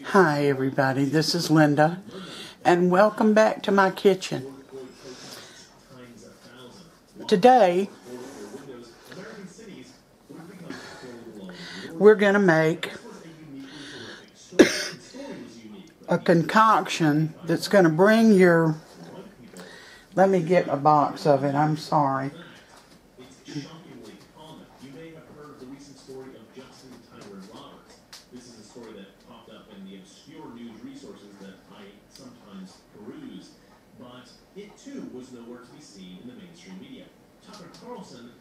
Hi everybody, this is Linda, and welcome back to my kitchen. Today, we're going to make a concoction that's going to bring your... Let me get a box of it, I'm sorry. This is a story that popped up in the obscure news resources that I sometimes peruse, but it too was nowhere to be seen in the mainstream media. Tucker Carlson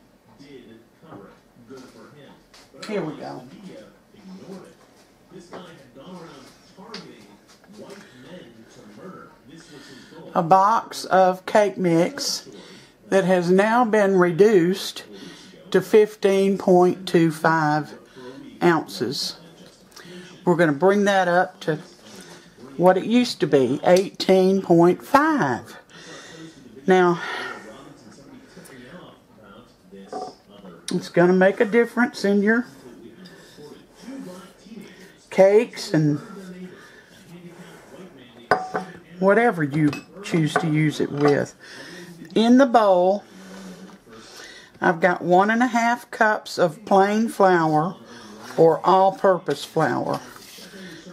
did cover it. Good for him. But here we go. The media ignored it. This guy had gone around targeting white men to murder. This was his goal. A box of cake mix that has now been reduced to 15.25 ounces. We're going to bring that up to what it used to be, 18.5. Now, it's going to make a difference in your cakes and whatever you choose to use it with. In the bowl, I've got 1.5 cups of plain flour or all-purpose flour.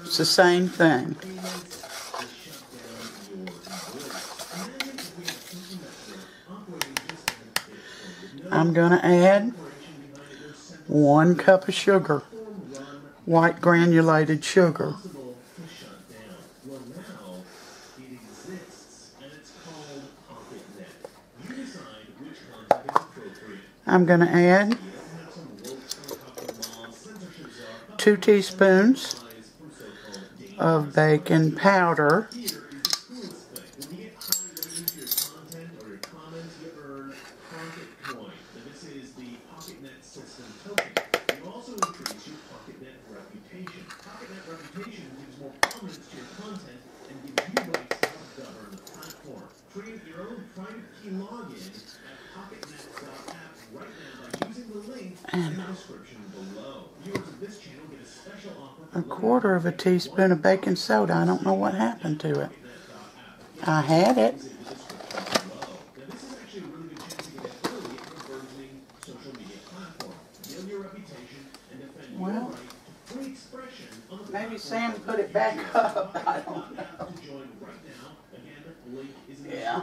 It's the same thing. I'm going to add 1 cup of sugar, white granulated sugar. I'm going to add 2 teaspoons of baking powder. Create your own private key login at pocketnet.app right now by using the link in the description below. Viewers of this channel get a special offer. 1/4 teaspoon of baking soda. I don't know what happened to it. I had it. Well, maybe Sam put it back up. I don't know. Yeah.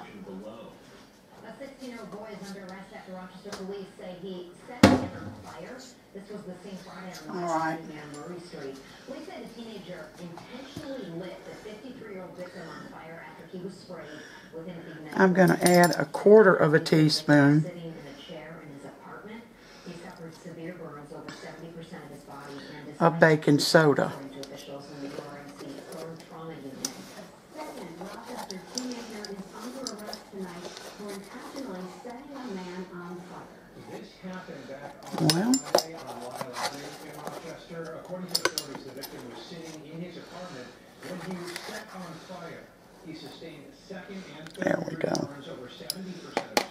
A 16-year-old boy is under arrest after Rochester police say he set him on fire. This was the scene Friday on Murray Street. Police say the teenager intentionally lit the 53-year-old victim on fire after he was sprayed with an ignited. I'm going to add 1/4 teaspoon Sitting in a chair in his apartment. He suffered severe burns over 70% of his body and of baking soda. Well, according to authorities, the victim was sitting in his apartment when he was set on fire. He sustained second and third burns over 70% of his body.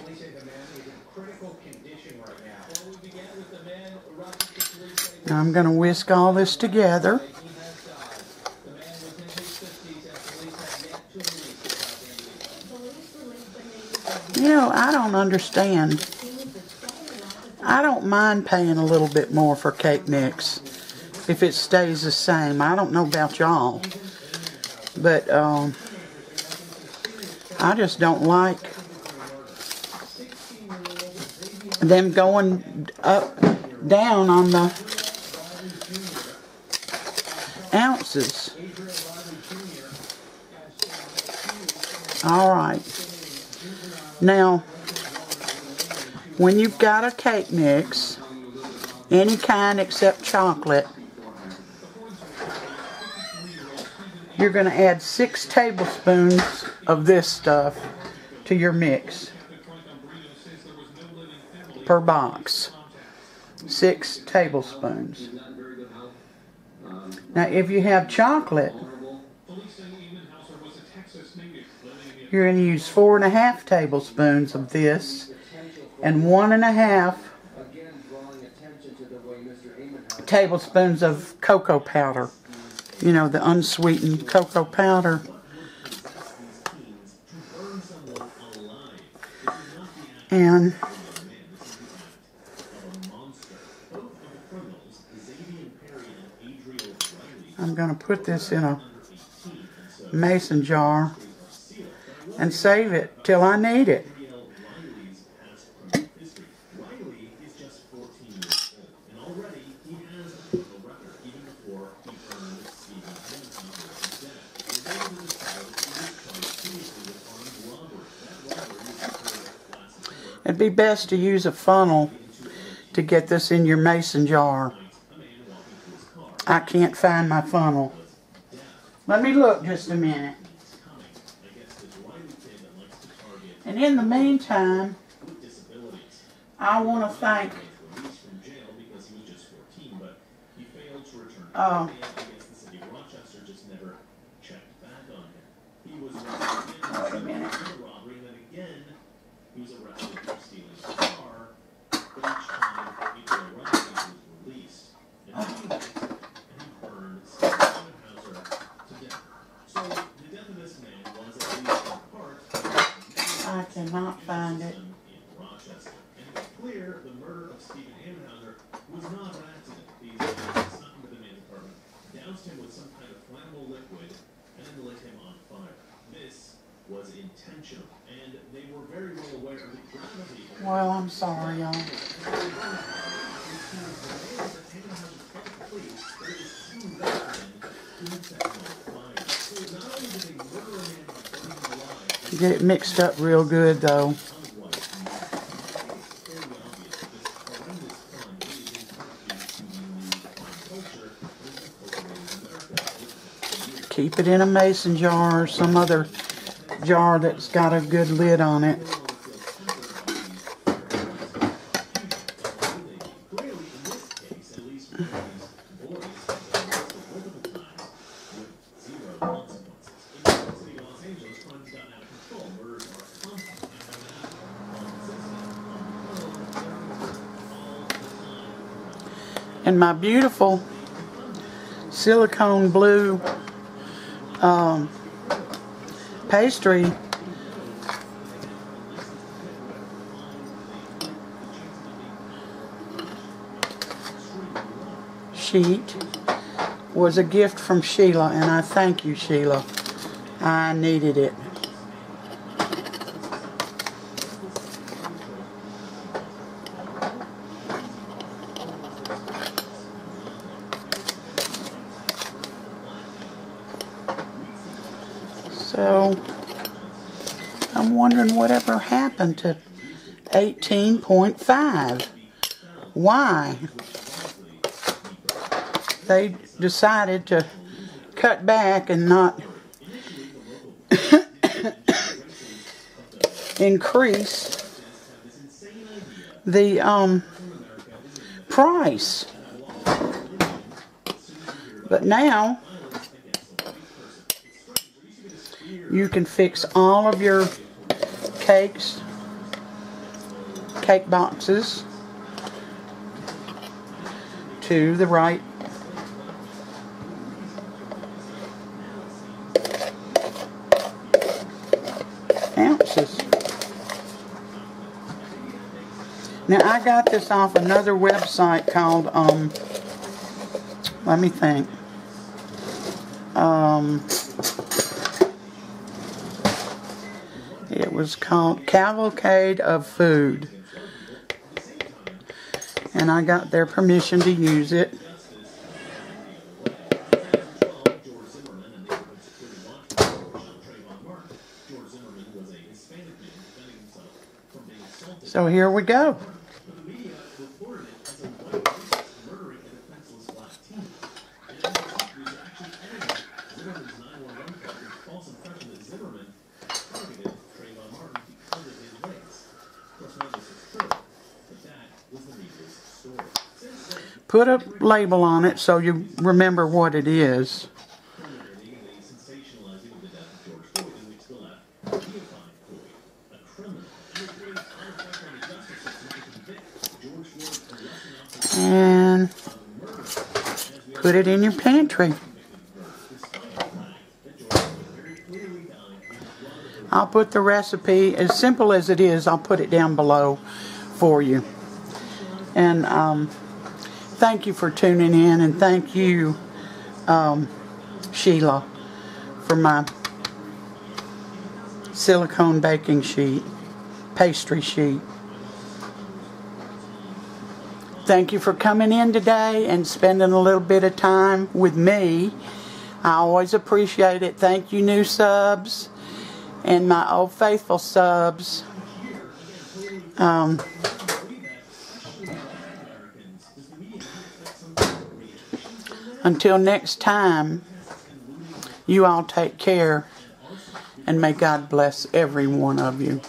Police say the man is in critical condition right now. Well, we began with the man. Rochester police say I'm going to whisk all this together. he has died. The man was in his 50s and police have yet to release him. You know, I don't understand. I don't mind paying a little bit more for cake mix if it stays the same. I don't know about y'all, but I just don't like them going down on the ounces. All right. Now, when you've got a cake mix, any kind except chocolate, you're going to add 6 tablespoons of this stuff to your mix per box. 6 tablespoons. Now, if you have chocolate, you're going to use 4.5 tablespoons of this and 1.5 tablespoons of cocoa powder. you know, the unsweetened cocoa powder. And I'm going to put this in a mason jar and save it till I need it. It'd be best to use a funnel to get this in your mason jar. I can't find my funnel. Let me look just a minute. And in the meantime, I want to thank wait a minute. He was arrested for stealing a car, but each time April Rodriguez was released, and he burned Stephen Ammenhauser to death. So the death of this man was at least in part I cannot find it. in Rochester. And it's clear the murder of Stephen Ammenhauser was not an accident. These guys snuck into the man's apartment, doused him with some kind of flammable liquid, and then lit him on fire. This was intentional, and they were very well aware of the gravity. Well, I'm sorry, y'all. Get it mixed up real good, though. Keep it in a mason jar or some other jar that's got a good lid on it. And my beautiful silicone blue pastry sheet was a gift from Sheila, and I thank you, Sheila. I needed it. So I'm wondering whatever happened to 18.5. Why? They decided to cut back and not increase the price. But now you can fix all of your cake boxes to the right ounces. Now I got this off another website called let me think. It was called Cavalcade of Food, and I got their permission to use it. So here we go. Put a label on it so you remember what it is. And put it in your pantry. I'll put the recipe, as simple as it is, I'll put it down below for you. And thank you for tuning in, and thank you, Sheila, for my silicone baking sheet, pastry sheet. Thank you for coming in today and spending a little bit of time with me. I always appreciate it. Thank you, new subs and my old faithful subs. Until next time, you all take care, and may God bless every one of you.